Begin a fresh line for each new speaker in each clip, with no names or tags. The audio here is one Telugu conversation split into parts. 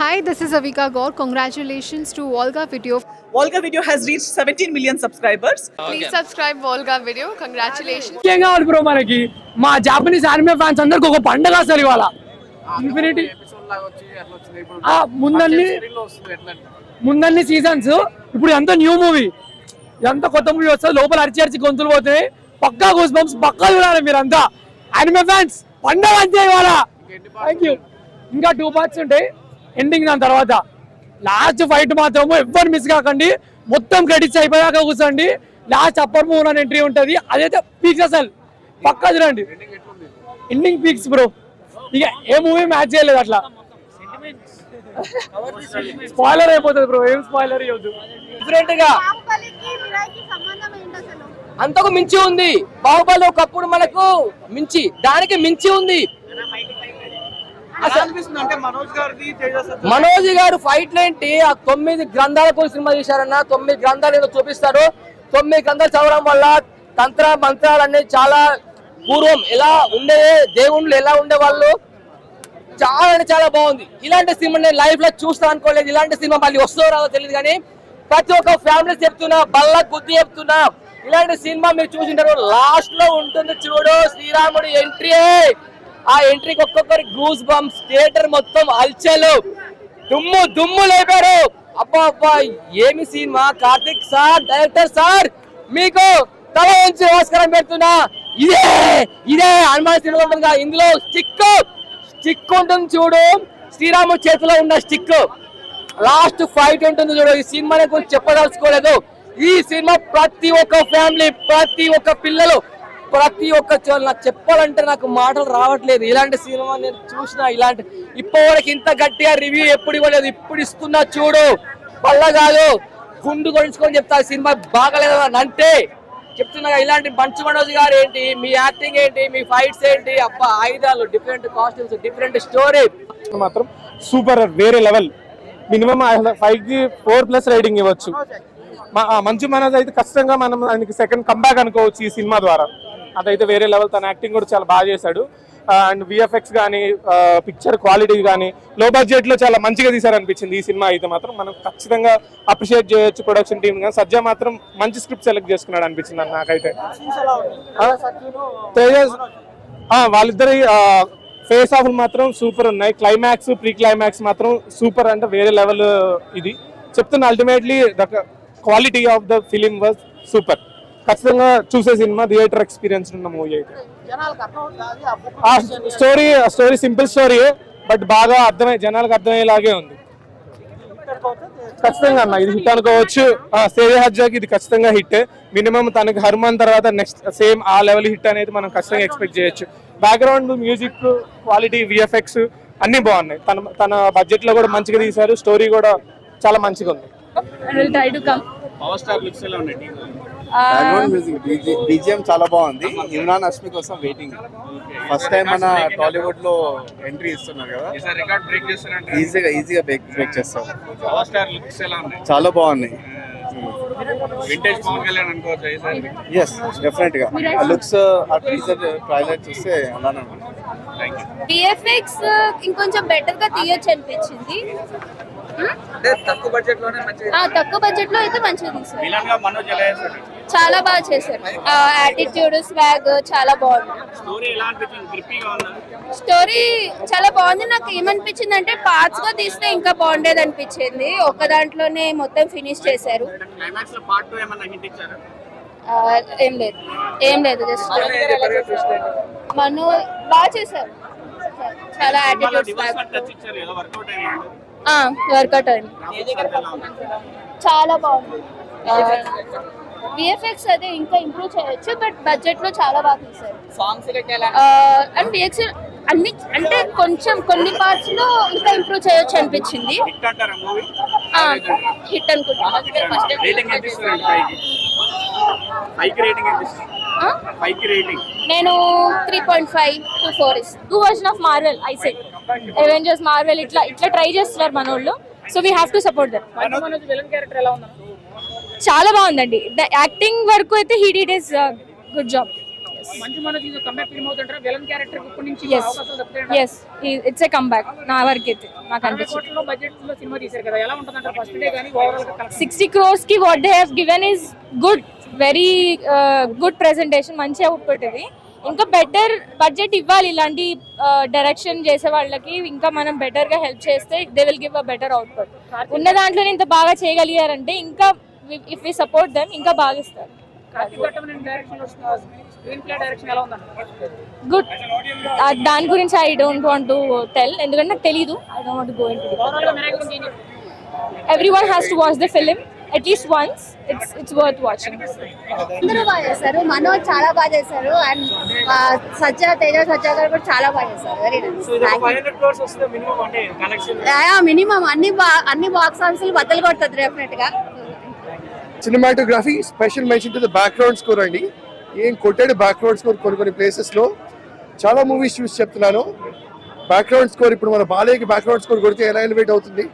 Hi, this is Avika Gaur. Congratulations to Volga Video.
Volga Video has reached 17 million subscribers.
Please subscribe Volga Video. Congratulations.
ముఖ్యంగా బ్రో మనకి మా జాపనీస్ ఆనిమే ఫ్యాన్స్ అందరికి ఒక పండగ అసలు ఇవాళ ఇన్ఫినిటీ ముందన్ని సీజన్స్ ఇప్పుడు ఎంత న్యూ మూవీ ఎంత కొత్త మూవీ వస్తుంది లోపల అరిచి గొంతులు పోతున్నాయి పక్కా గూస్ బంప్స్ పక్కా చూడాలి మీరంతా ఆనిమే ఫ్యాన్స్ పండగ అంతే ఇవాళ థ్యాంక్ యూ ఇంకా 2 పార్ట్స్ ఉంటాయి ఎండింగ్ దాని తర్వాత లాస్ట్ ఫైట్ మాత్రము ఎవ్వరు మిస్ కాకండి మొత్తం క్రెడిట్స్ అయిపోయాక కూర్చోండి లాస్ట్ అప్పర్ మూవ్ అని ఎంట్రీ ఉంటుంది అదైతే పీక్స్ అసలు పక్కా చూడండి ఎండింగ్ పీక్స్ బ్రో ఇక ఏ మూవీ మ్యాచ్ చేయలేదు అట్లా స్పాయిలర్ అయిపోతుంది బ్రో ఏం స్పాయిలర్ ఇవ్వద్దు
డిఫరెంట్ గా అంతకు మించి ఉంది బాహుబలి ఒకప్పుడు మనకు మించి దానికి మించి ఉంది మనోజ్ గారు ఫైట్ ఏంటి ఆ 9 గ్రంథాలకు సినిమా తీశారన్న 9 గ్రంథాలు ఏదో చూపిస్తారు 9 గ్రంథాలు చదవడం వల్ల తంత్ర మంత్రాలు అనేది చాలా పూర్వం ఎలా ఉండే దేవుళ్ళు ఎలా ఉండే వాళ్ళు చాలా అంటే చాలా బాగుంది ఇలాంటి సినిమా నేను లైఫ్ లో చూస్తా అనుకోలేదు ఇలాంటి సినిమా మళ్ళీ వస్తుందో రాదో తెలియదు కానీ ప్రతి ఒక్క ఫ్యామిలీ చెప్తున్నా బల్ల గుద్ది చెప్తున్నా ఇలాంటి సినిమా మీరు చూసింటారు లాస్ట్ లో ఉంటుంది చూడు శ్రీరాముడు ఎంట్రీ ఆ ఎంట్రీకి ఒక్కొక్కరి గూస్ బంప్స్ థియేటర్ మొత్తం అల్చలు దుమ్ము లేపారు అబ్బా అబ్బా ఏమి cinema Karthik sir director sir మీకు తల వంచి నమస్కారం పెడుతున్నా ఇదే హనుమాన్ సినిమా ఉంటుంది ఇందులో స్టిక్ ఉంటుంది చూడు శ్రీరాముడు చేతిలో ఉన్న స్టిక్ లాస్ట్ ఫైట్ ఉంటుంది చూడు ఈ సినిమా గురించి చెప్పదలుచుకోలేదు ఈ సినిమా ప్రతి ఒక్క ఫ్యామిలీ ప్రతి ఒక్క పిల్లలు ప్రతి ఒక్క నాకు చెప్పాలంటే నాకు మాటలు రావట్లేదు ఇలాంటి సినిమా నేను చూసిన ఇలాంటి ఇప్పటివరకు ఇంత గట్టిగా రివ్యూ ఎప్పుడు ఇవ్వలేదు ఇప్పుడు ఇస్తున్నా చూడు పళ్ళ కాదు గుండు కొడుచుకొని చెప్తా సినిమా బాగలేదు అని అంటే చెప్తున్నా ఇలాంటి మంచు మనోజ్ గారు ఏంటి మీ యాక్టింగ్ ఏంటి మీ ఫైట్స్ ఏంటి అబ్బా ఆయుధాలు డిఫరెంట్ కాస్ట్యూమ్స్ డిఫరెంట్ స్టోరీ
మాత్రం సూపర్ వేరే లెవెల్ మినిమం 5కి 4+ రేటింగ్ ఇవ్వచ్చు మంచు మనోజ్ అయితే ఖచ్చితంగా మనం ఆయనకి సెకండ్ కంబ్యాక్ అనుకోవచ్చు ఈ సినిమా ద్వారా అదైతే వేరే లెవెల్ తన యాక్టింగ్ కూడా చాలా బాగా చేశాడు అండ్ విఎఫ్ఎక్స్ కానీ పిక్చర్ క్వాలిటీ కానీ లో బడ్జెట్ లో చాలా మంచిగా తీశారనిపించింది ఈ సినిమా అయితే మాత్రం మనం ఖచ్చితంగా అప్రిషియేట్ చేయొచ్చు ప్రొడక్షన్ టీమ్ కానీ సజ్జా మాత్రం మంచి స్క్రిప్ట్ సెలెక్ట్ చేసుకున్నాడు అనిపించింది నాకైతే వాళ్ళిద్దరి ఫేస్ ఆఫ్ మాత్రం సూపర్ ఉన్నాయి క్లైమాక్స్ ప్రీ క్లైమాక్స్ మాత్రం సూపర్ అంటే వేరే లెవెల్ ఇది చెప్తున్నా ultimately the quality of the film was super ఖచ్చితంగా చూసే సినిమా థియేటర్ ఎక్స్పీరియన్స్ ఉన్న మూవీ అయితే స్టోరీ సింపుల్ స్టోరీ బట్ బాగా జనాలకు అర్థమయ్యేలాగే ఉంది ఖచ్చితంగా అన్న ఇది హిట్ అనుకోవచ్చు సేవే హజ్జాకి ఇది ఖచ్చితంగా హిట్ మినిమం తనకి హనుమాన్ తర్వాత నెక్స్ట్ సేమ్ ఆ లెవెల్ హిట్ అనేది మనం ఖచ్చితంగా ఎక్స్పెక్ట్ చేయొచ్చు బ్యాక్గ్రౌండ్ మ్యూజిక్ క్వాలిటీ విఎఫ్ఎక్స్ అన్ని బాగున్నాయి తన బడ్జెట్ లో కూడా మంచిగా తీశారు స్టోరీ కూడా చాలా మంచిగా ఉంది
బీజిఎం చాలా బాగుంది ఇమ్రాన్ హష్మి కోసం వెయిటింగ్ ఫస్ట్ టైం మన టాలీవుడ్ లో ఎంట్రీ ఇస్తున్నారు కదా ఈజీగా బ్రేక్ చేస్తారు చాలా బాగున్నాయి ఎస్ డెఫినెట్ గా ఆ లుక్స్ ఆ టీజర్ ట్రైలర్ చూస్తే అలానే
విఎఫ్ఎక్స్ ఇంకొంచెం బెటర్ గా తీయొచ్చు అనిపించింది
తక్కువ బడ్జెట్
లో అయితే మంచిగా తీసారు చాలా బాగా చేశారు యాటిట్యూడ్ స్వాగ్ చాలా బాగుంది స్టోరీ చాలా బాగుంది నాకు ఏమనిపించింది అంటే పార్ట్స్ గా తీస్తే ఇంకా బాగుండేది అనిపించింది ఒక దాంట్లోనే మొత్తం ఫినిష్ చేశారు ఏం లేదు జస్ట్ మను బాగా చేశారు చాలా యాటిట్యూడ్ వర్కౌట్ అయింది చాలా బాగుంది విఎఫ్ఎక్స్ అదే ఇంకా ఇంప్రూవ్ చేయొచ్చు బట్ బడ్జెట్ లో చాలా బాగా తీశారు అండ్ విఎక్స్ అన్ని అంటే కొంచెం కొన్ని పార్ట్స్ లో ఇంకా ఇంప్రూవ్ చేయొచ్చు అనిపించింది హిట్ అనుకుంటున్నాను నేను 3.5 to 4
two version of Marvel I say Avengers Marvel ఇట్లా ట్రై చేస్తున్నారు మన వాళ్ళు so we have to support them చాలా బాగుందండి యాక్టింగ్ వరకు అయితే he did his good job yes it's a comeback నా వరకు అయితే నాకు అనిపించింది 60 crores కి what they have given is good, very good presentation, మంచి అవుట్పుట్ ఇది. ఇంకా బెటర్ బడ్జెట్ ఇవ్వాలి ఇలాంటి డైరెక్షన్ చేసే వాళ్ళకి, ఇంకా మనం బెటర్ గా హెల్ప్ చేస్తే they will give a better output. ఉన్న దాంట్లో ఇంత బాగా చేయగలిగారంటే ఇంకా ఇఫ్ వి సపోర్ట్ దెమ్ ఇంకా బాగా ఇస్తారు. గుడ్, దాని గురించి I don't want to tell, ఎందుకంటే నాకు తెలీదు. I don't want to go into everyone has to watch the film at least once. It's worth watching.
అందరూ బాగా చేశారు, మనోజ్ చాలా బాగా చేశారు, అండ్ తేజ సజ్జా గారు కూడా చాలా బాగా చేశారు. Very nice. మినిమం అన్ని బాక్స్ ఆఫీసులు బద్దలు కొడుతుంది డెఫినెట్ గా.
Cinematography special mention to the background score అండి. ఏం కొట్టాడు బ్యాక్గ్రౌండ్ స్కోర్ కొన్ని ప్లేసెస్ లో. చాలా మూవీస్ చూసి చెప్తున్నాను, బ్యాక్గ్రౌండ్ స్కోర్ ఇప్పుడు మన బాలయ్యకి బ్యాక్గ్రౌండ్ స్కోర్ కొడితే ఎలా ఎలివేట్ అవుతుంది,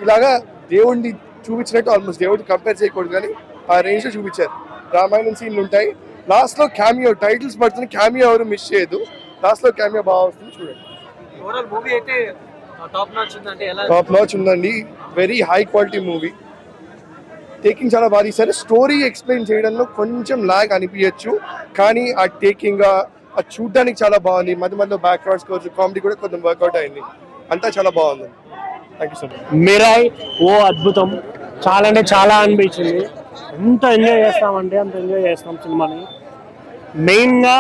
ఇలాగా దేవుడిని చూపించినట్టు ఆల్మోస్ట్ దేవుడిని కంపేర్ చేయకూడదు కానీ ఆ రేంజ్ లో చూపించారు. రామాయణం సీన్లు ఉంటాయి, లాస్ట్ లో క్యామియో టైటిల్స్ పడుతుంది, క్యామియో ఎవరు మిస్ చేయదు, లాస్ట్ లో క్యామియో బాగా వస్తుంది. చూడండి, టాప్ నాచ్ ఉందండి, very high quality movie. Taking చాలా బాగా తీశారు. స్టోరీ ఎక్స్ప్లెయిన్ చేయడంలో కొంచెం లాగ్ అనిపించచ్చు, కానీ ఆ టేకింగ్ అది చూడడానికి చాలా బాగుంది. మధ్య మధ్యలో బ్యాక్గ్రౌండ్ స్కోర్స్, కామెడీ కూడా కొంచెం వర్కౌట్ అయింది. అంతా చాలా బాగుంది. Thank you so much.
Mirai ఓ అద్భుతం, చాలా అంటే చాలా అనిపించింది. ఎంత ఎంజాయ్ చేస్తామంటే అంత ఎంజాయ్ చేస్తాం సినిమాని. మెయిన్గా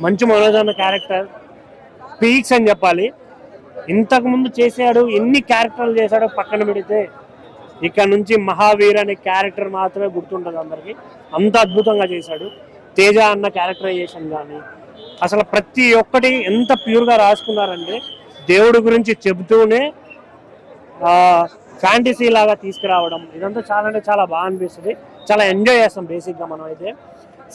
మంచు మనోజ్ అన్న క్యారెక్టర్ పీక్స్ అని చెప్పాలి. ఇంతకుముందు చేశాడు, ఎన్ని క్యారెక్టర్లు చేశాడో పక్కన పెడితే ఇక్కడ నుంచి మహావీర్ అనే క్యారెక్టర్ మాత్రమే గుర్తుంటుంది అందరికి. అంత అద్భుతంగా చేశాడు. తేజ అన్న క్యారెక్టరైజేషన్ కానీ అసలు ప్రతి ఒక్కటి ఎంత ప్యూర్గా రాసుకున్నారంటే దేవుడి గురించి చెబుతూనే ఫ్యాంటసీ లాగా తీసుకురావడం, ఇదంతా చాలా అంటే చాలా బాగా అనిపిస్తుంది. చాలా ఎంజాయ్ చేస్తాం బేసిక్గా మనం అయితే.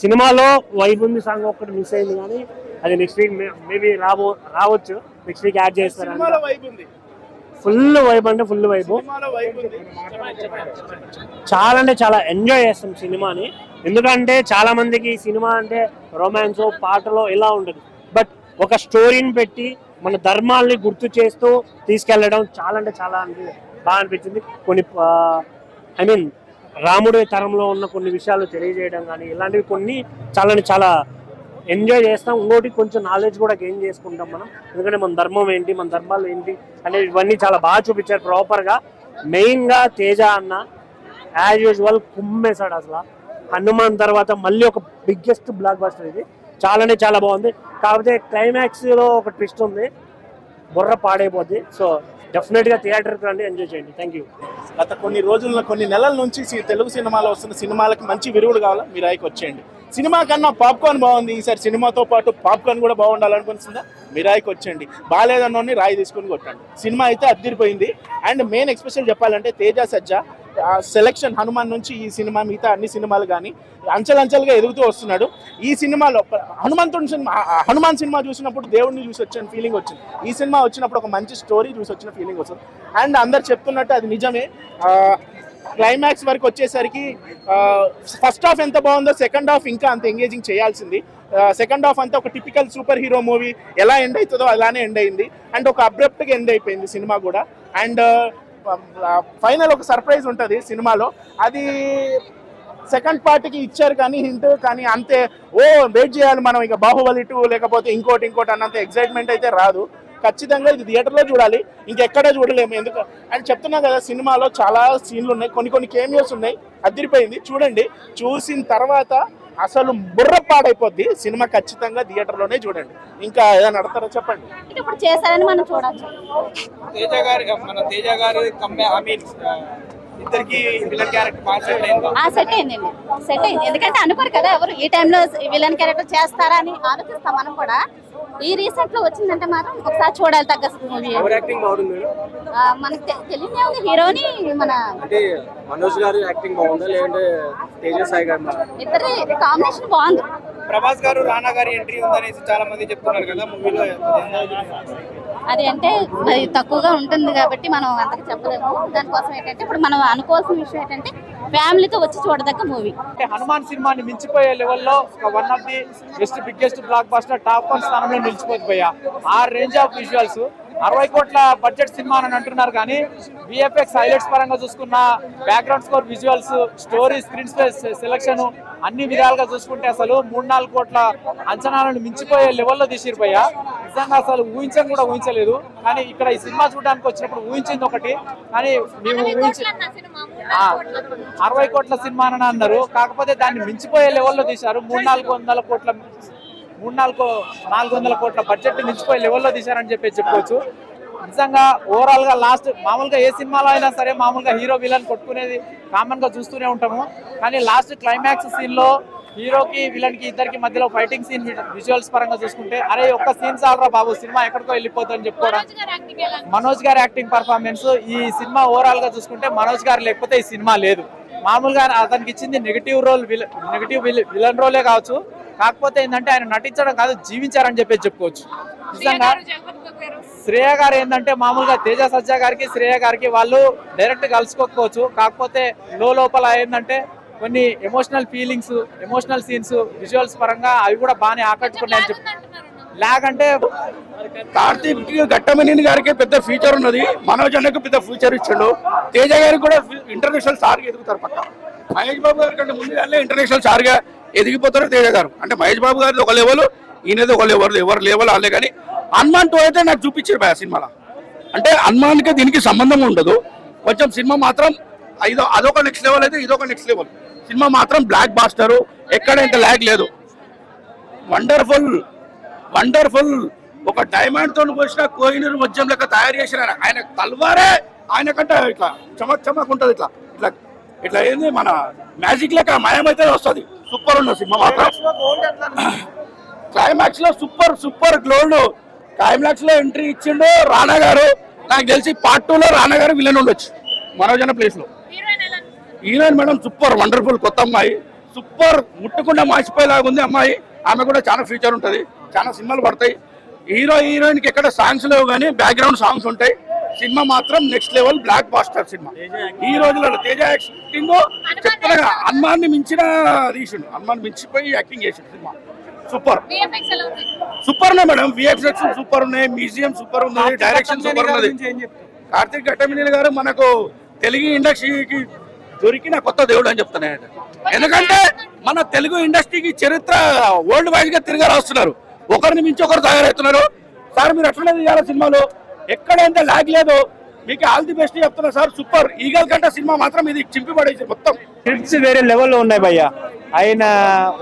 సినిమాలో వైబ్ ఉంది, సాంగ్ ఒక్కటి మిస్ అయింది కానీ అది నెక్స్ట్ వీక్ మేబీ రావచ్చు, నెక్స్ట్ వీక్ యాడ్ చేస్తారు. ఫుల్ వైబ్ అంటే ఫుల్ వైబ్, చాలా అంటే చాలా ఎంజాయ్ చేస్తాం సినిమాని. ఎందుకంటే చాలా మందికి సినిమా అంటే రొమాన్స్ పాటలో ఇలా ఉంటుంది, బట్ ఒక స్టోరీని పెట్టి మన ధర్మాల్ని గుర్తు చేస్తూ తీసుకెళ్లడం చాలా అంటే చాలా బాగా అనిపించింది. కొన్ని ఐ మీన్ రాముడి తరంలో ఉన్న కొన్ని విషయాలు తెలియజేయడం కానీ ఇలాంటివి కొన్ని చాలా ఎంజాయ్ చేస్తాం. ఇంకోటి కొంచెం నాలెడ్జ్ కూడా గెయిన్ చేసుకుంటాం మనం, ఎందుకంటే మన ధర్మం ఏంటి, మన ధర్మాలు ఏంటి అనేవి ఇవన్నీ చాలా బాగా చూపించారు ప్రాపర్గా. మెయిన్గా తేజ అన్న యాజ్ యూజువల్ కుమ్మేశాడు అసలు. హనుమాన్ తర్వాత మళ్ళీ ఒక బిగ్గెస్ట్ బ్లాక్ బస్టర్ ఇది. చాలా చాలా బాగుంది. కాకపోతే క్లైమాక్స్లో ఒక ట్విస్ట్ ఉంది, బుర్ర పాడైపోద్ది. సో డెఫినెట్గా థియేటర్కి రండి, ఎంజాయ్ చేయండి. Thank you.
గత కొన్ని నెలల నుంచి తెలుగు సినిమాలో వస్తున్న సినిమాలకి మంచి విరుగుడు కావాలా, మీరు రాయికి వచ్చేయండి. సినిమా కన్నా పాప్కార్న్ బాగుంది, ఈసారి సినిమాతో పాటు పాప్కార్న్ కూడా బాగుండాలనుకుంటుందా, మిరాయికి వచ్చేయండి. బాగాలేదన్నోని రాయి తీసుకుని కొట్టండి. సినిమా అయితే అద్దరిపోయింది. అండ్ మెయిన్ ఎక్స్పెషల్ చెప్పాలంటే తేజ సజ్జా సెలెక్షన్ హనుమాన్ నుంచి ఈ సినిమా మిగతా అన్ని సినిమాలు కానీ అంచెలంచెలుగా ఎదుగుతూ వస్తున్నాడు. ఈ సినిమాలో హనుమాన్ సినిమా చూసినప్పుడు దేవుడిని చూసి వచ్చిన ఫీలింగ్ వచ్చింది. ఈ సినిమా వచ్చినప్పుడు ఒక మంచి స్టోరీ చూసి వచ్చిన ఫీలింగ్ వస్తుంది. అండ్ అందరు చెప్తున్నట్టు అది నిజమే. క్లైమాక్స్ వరకు వచ్చేసరికి ఫస్ట్ హాఫ్ ఎంత బాగుందో సెకండ్ హాఫ్ ఇంకా అంత ఎంగేజింగ్ చేయాల్సింది. సెకండ్ హాఫ్ అంతా ఒక టిపికల్ సూపర్ హీరో మూవీ ఎలా ఎండ్ అవుతుందో అలానే ఎండ్ అయింది. అండ్ ఒక అబ్రప్ట్గా ఎండ్ అయిపోయింది సినిమా కూడా. అండ్ ఫైనల్ ఒక సర్ప్రైజ్ ఉంటుంది సినిమాలో, అది సెకండ్ పార్ట్కి ఇచ్చారు కానీ హింట్, కానీ అంతే వెయిట్ చేయాలి మనం ఇక బాహుబలి 2 లేకపోతే ఇంకోటి అన్నంత ఎక్సైట్మెంట్ అయితే రాదు. ఖచ్చితంగా ఇది థియేటర్లో చూడాలి, ఇంకెక్కడా చూడలేము. ఎందుకు అని చెప్తున్నా కదా, సినిమాలో చాలా సీన్లు ఉన్నాయి, కొన్ని కేమియోస్ ఉన్నాయి. అదిరిపోయింది, చూడండి. చూసిన తర్వాత అసలు బుర్ర పాడైపోద్ది సినిమా. ఖచ్చితంగా థియేటర్లోనే చూడండి. ఇంకా ఏదైనా అడతారో చెప్పండి.
ఇప్పుడు చేశారని మనం చూడొచ్చు.
తేజ గారు ఇద్దరికి విలన్ క్యారెక్టర్ బాగా
సెట్ అయిందండి. ఎందుకంటే అనుకోరు కదా ఎవరు ఈ టైంలో విలన్ క్యారెక్టర్ చేస్తారా అని ఆలోచిస్తాం మనం కూడా. ఈ రీసెంట్ లో వచ్చిందంటే మాత్రం ఒకసారి చూడాలి తగ్గ మూవీ. మనకు తెలియదే ఉంది హీరోని మన
మనోజ్ గారు యాక్టింగ్ బాగుందా లేదంటే తేజసాయి గారు
ఇద్దరి కాంబినేషన్ బాగుంది.
ప్రభాస్ గారు రానా గారి ఎంట్రీ ఉందనేసి చాలా మంది చెప్తున్నారు కదా మూవీలో.
అది అంటే మరి తక్కువగా ఉంటుంది కాబట్టి మనం అంతకు చెప్పలేము. దానికోసం ఏంటంటే ఇప్పుడు మనం అనుకోవాల్సిన విషయం ఏంటంటే ఫ్యామిలీతో వచ్చి చూడదగ్గ మూవీ.
హనుమాన్ సినిమాని మించిపోయే లెవెల్లో one of the biggest block buster top 1 స్థానంలో నిలిచిపోయిపోయా. ఆ రేంజ్ ఆఫ్ విజువల్స్ 60 కోట్ల బడ్జెట్ సినిమా అని అంటున్నారు కానీ విఎఫ్ఎక్స్ హైలైట్స్ పరంగా చూసుకున్న background score, visuals, story, screen space selection అన్ని విధాలుగా చూసుకుంటే అసలు 3-4 కోట్ల అంచనాలను మించిపోయే లెవెల్లో తీసిపోయా. నిజంగా అసలు కూడా ఊహించలేదు. కానీ ఇక్కడ ఈ సినిమా చూడడానికి వచ్చినప్పుడు ఊహించింది ఒకటి, కానీ మేము 60 కోట్ల సినిమా అని అన్నారు. కాకపోతే దాన్ని మించిపోయే లెవెల్లో తీశారు. 300-400 కోట్ల బడ్జెట్ మించిపోయే లెవెల్లో తీశారని చెప్పుకోవచ్చు. నిజంగా ఓవరాల్ గా లాస్ట్ మామూలుగా ఏ సినిమాలో అయినా సరే మామూలుగా హీరో విలన్ కొట్టుకునేది కామన్ గా చూస్తూనే ఉంటాము. కానీ లాస్ట్ క్లైమాక్స్ సీన్ లో హీరోకి విలన్ కి ఇద్దరికి మధ్యలో ఫైటింగ్ సీన్ విజువల్స్ పరంగా చూసుకుంటే అరే ఒక్క సీన్ చాలరా బాబు సినిమా ఎక్కడికో వెళ్ళిపోతుందని చెప్పుకోవడం. మనోజ్ గారి యాక్టింగ్ పర్ఫార్మెన్స్ ఈ సినిమా ఓవరాల్ గా చూసుకుంటే మనోజ్ గారు లేకపోతే ఈ సినిమా లేదు. మామూలుగా అతనికి ఇచ్చింది నెగిటివ్ విలన్ రోలే కావచ్చు. కాకపోతే ఏంటంటే ఆయన నటించడం కాదు, జీవించారని చెప్పుకోవచ్చు. నిజంగా శ్రేయ గారు ఏంటంటే మామూలుగా తేజ సజ్జా గారికి శ్రేయ గారికి వాళ్ళు డైరెక్ట్ కలుసుకోకపోవచ్చు. కాకపోతే లోపల ఏంటంటే కొన్ని emotional feelings, emotional scenes, visuals పరంగా అవి కూడా బాగానే ఆకట్టుకున్నాయని లేకంటే
కార్తీక్ ఘట్టమనేని గారికి పెద్ద ఫ్యూచర్ ఉన్నది, మనోజ్ అన్నకు పెద్ద ఫ్యూచర్ ఇచ్చాడు. తేజ గారికి కూడా ఇంటర్నేషనల్ స్టార్ గా ఎదుగుతారు పక్క. మహేష్ బాబు గారి కంటే ముందుగానే ఇంటర్నేషనల్ స్టార్ గా ఎదిగిపోతారు తేజ గారు. అంటే మహేష్ బాబు గారిది ఒక లెవెల్, ఈయనది ఒక లెవెల్, ఎవరు లెవెల్ వాళ్ళే. కానీ హనుమాన్ 2 అయితే నాకు చూపించారు ఆ సినిమాలో. అంటే హనుమాన్కి దీనికి సంబంధం ఉండదు. కొంచెం సినిమా మాత్రం అదొక నెక్స్ట్ లెవెల్ అయితే ఇదొక నెక్స్ట్ లెవెల్. సినిమా మాత్రం బ్లాక్ బాస్టర్, ఎక్కడ ఇంత ల్యాగ్ లేదు. వండర్ఫుల్ ఒక డైమండ్ తో పోసిన కోహినూర్ వజ్రం లెక్క తయారు చేసిన ఆయన తల్వారే ఆయన కంటే ఇట్లా చమక్ ఉంటుంది. ఇట్లా ఏంది మన మ్యాజిక్ లెక్క మయమైతే వస్తుంది. సూపర్ ఉన్న సినిమా మాత్రం. క్లైమాక్స్ లో సూపర్ గ్లోడ్. క్లైమాక్స్ లో ఎంట్రీ ఇచ్చిండు రానా గారు. నాకు తెలిసి పార్ట్ 2 లో రానా గారు విలన్ ఉండొచ్చు మనోజ్ అన్న ప్లేస్ లో. హీరోయిన్ మేడం సూపర్ వండర్ఫుల్, కొత్త అమ్మాయి సూపర్, ముట్టకుండా మాసిపోయేలాగా ఉంది అమ్మాయి. ఆమె కూడా చాలా ఫ్యూచర్ ఉంటుంది, చాలా సినిమాలు పడతాయి. హీరోయిన్ కి ఎక్కడ సాంగ్స్ లేవు కానీ బ్యాక్గ్రౌండ్ సాంగ్స్ ఉంటాయి. సినిమా మాత్రం next level blockbuster cinema. ఈ రోజులలో తేజ యాక్టింగ్ చెప్తాగా హనుమాన్ మించిన తీసిండు, హనుమాన్ మించిపోయి యాక్టింగ్ చేసిండు. సినిమా సూపర్ ఉన్నాయి మేడం. విఎఫ్ఎక్స్ సూపర్ ఉన్నాయి, మ్యూజియం సూపర్ ఉన్నది, డైరెక్షన్ సూపర్ ఉన్నది. కార్తీక్ ఘట్టమనేని గారు మనకు తెలుగు ఇండస్ట్రీకి దొరికిన కొత్త దేవుడు అని చెప్తున్నాడు. ఎందుకంటే మన తెలుగు ఇండస్ట్రీకి చరిత్ర వరల్డ్ వైడ్ గా తిరిగి వస్తున్నారు. ఒకరిని మించి ఒకరు తయారవుతున్నారు. సార్ మీరు ఎట్లా తీయాలి సినిమాలో, ఎక్కడైతే లాగ్ లేదు. మీకు ఆల్ ది బెస్ట్ చెప్తున్నా సార్. సూపర్. ఈగల్ కంటే సినిమా మాత్రం ఇది చింపి పడేసి మొత్తం
హిట్స్ వేరే లెవెల్లో ఉన్నాయి భయ్య. ఆయన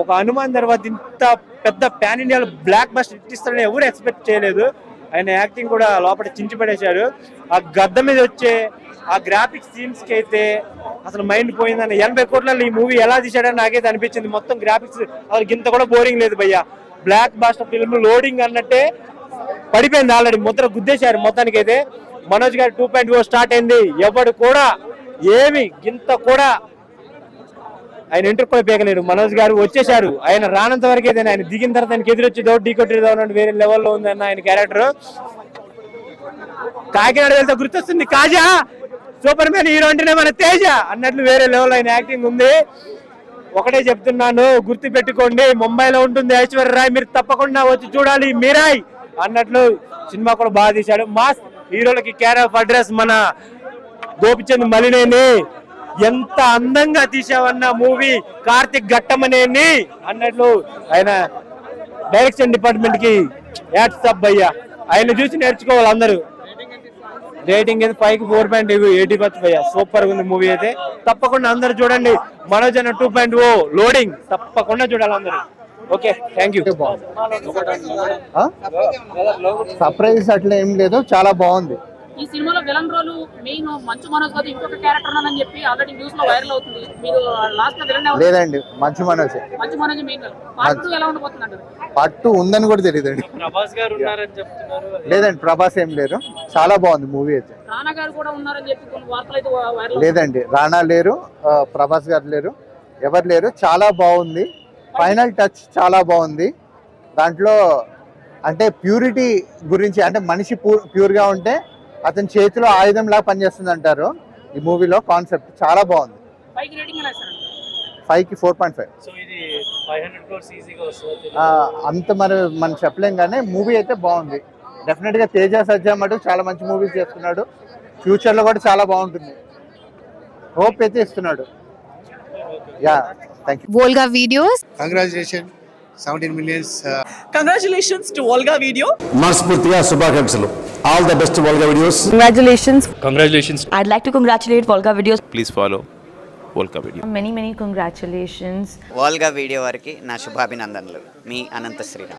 ఒక హనుమాన్ తర్వాత ఇంత పెద్ద pan India block buster hit ఇస్తాడని ఎవరు ఎక్స్పెక్ట్ చేయలేదు. ఆయన యాక్టింగ్ కూడా లోపల చించి పడేశాడు. ఆ గద్ద మీద వచ్చే ఆ గ్రాఫిక్స్ సీన్స్ కి అయితే అసలు మైండ్ పోయిందని. 80 కోట్లలో ఈ మూవీ ఎలా తీసాడని నాకైతే అనిపించింది. మొత్తం గ్రాఫిక్స్ అసలు ఇంత కూడా బోరింగ్ లేదు భయ్య. బ్లాక్ బాస్టర్ ఫిల్మ్ లోడింగ్ అన్నట్టే పడిపోయింది. ఆల్రెడీ ముద్ర గుద్దేశారు మొత్తానికి. అయితే మనోజ్ గారి 2.0 స్టార్ట్ అయింది. ఎవడు కూడా ఏమి ఇంత కూడా ఆయన ఎంటర్ కూడా పేగలేడు. మనోజ్ గారు వచ్చేసారు. ఆయన రానంత వరకు అయితే ఆయన దిగిన తర్వాత ఆయనకి ఎదురొచ్చేదో ఢీకొట్టేదో అన్నట్టు వేరే లెవెల్లో ఉంది అన్న ఆయన క్యారెక్టర్. కాకినాడ వెళ్తే గుర్తొస్తుంది కాజా, సూపర్ మ్యాన్ హీరో అంటేనే మన తేజ అన్నట్లు వేరే లెవెల్ ఆయన యాక్టింగ్ ఉంది. ఒకటే చెప్తున్నాను, గుర్తు పెట్టుకోండి, ముంబైలో ఉంటుంది ఐశ్వర్య రాయ్, మీరు తప్పకుండా వచ్చి చూడాలి మీరాయ్ అన్నట్లు సినిమా కూడా బాగా తీశాడు. మాస్ హీరోలకి కేర్ ఆఫ్ అడ్రస్ మన గోపిచంద్ మలినేని. ఎంత అందంగా తీసావన్న మూవీ కార్తిక్ ఘట్టమనేని అన్నట్లు ఆయన డైరెక్షన్ డిపార్ట్మెంట్ కి యాడ్స్ అప్ అయ్యా. ఆయన చూసి నేర్చుకోవాలి అందరూ. రేటింగ్ అయితే 5కి 4.80 భయ్యా. సూపర్ గా ఉంది మూవీ అయితే. తప్పకుండా అందరు చూడండి. మనోజ్ అన్న 2.0 లోడింగ్ తప్పకుండా చూడాలి అందరూ. Okay, thank you.
సర్ప్రైజ్ అట్లా ఏం లేదు, చాలా బాగుంది.
ఈ సినిమాలో villain role main Manchu Manoj గారు ఇంకొక క్యారెక్టర్ అని చెప్పి ఆల్రెడీ న్యూస్ లో వైరల్ అవుతుంది. మీరు లాస్ట్ లో విలన్
లేదండి, మంచు మనోజ్
మెయిన్. పార్ట్ 2 ఎలా ఉండబోతుందండి?
పార్ట్ 2 ఉందని కూడా తెలియదండి.
ప్రభాస్ గారు ఉన్నారని చెప్తున్నారు.
లేదండి, ప్రభాస్ ఏం లేరు. చాలా బాగుంది మూవీ అయితే.
రానా గారు కూడా ఉన్నారని చెప్పి కొన్ని వార్తలు అయితే వైరల్.
లేదండి, రానా లేరు, ప్రభాస్ గారు లేరు, ఎవరు లేరు. చాలా బాగుంది. ఫైనల్ టచ్ చాలా బాగుంది. దాంట్లో అంటే ప్యూరిటీ గురించి, అంటే మనిషి ప్యూర్గా ఉంటే అతని చేతిలో ఆయుధంలా పనిచేస్తుంది అంటారు. ఈ మూవీలో కాన్సెప్ట్ చాలా బాగుంది. 5కి 4.5. అంత మనం చెప్పలేం, కానీ మూవీ అయితే బాగుంది. డెఫినెట్గా తేజ సజ్జా మటు చాలా మంచి మూవీస్ చేస్తున్నాడు. ఫ్యూచర్లో కూడా చాలా బాగుంటుంది. హోప్ అయితే ఇస్తున్నాడు. Yeah, thank you.
Volga Videos.
Congratulations, 17 millions.
Congratulations to Volga Video.
మనస్ఫూర్తిగా శుభాకాంక్షలు. All the best to Volga Videos.
Congratulations.
I'd like to congratulate Volga Videos.
Please follow Volga Video.
Many congratulations.
Volga Video వారికి నా శుభాభినందనలు. మీ అనంత శ్రీరామ్.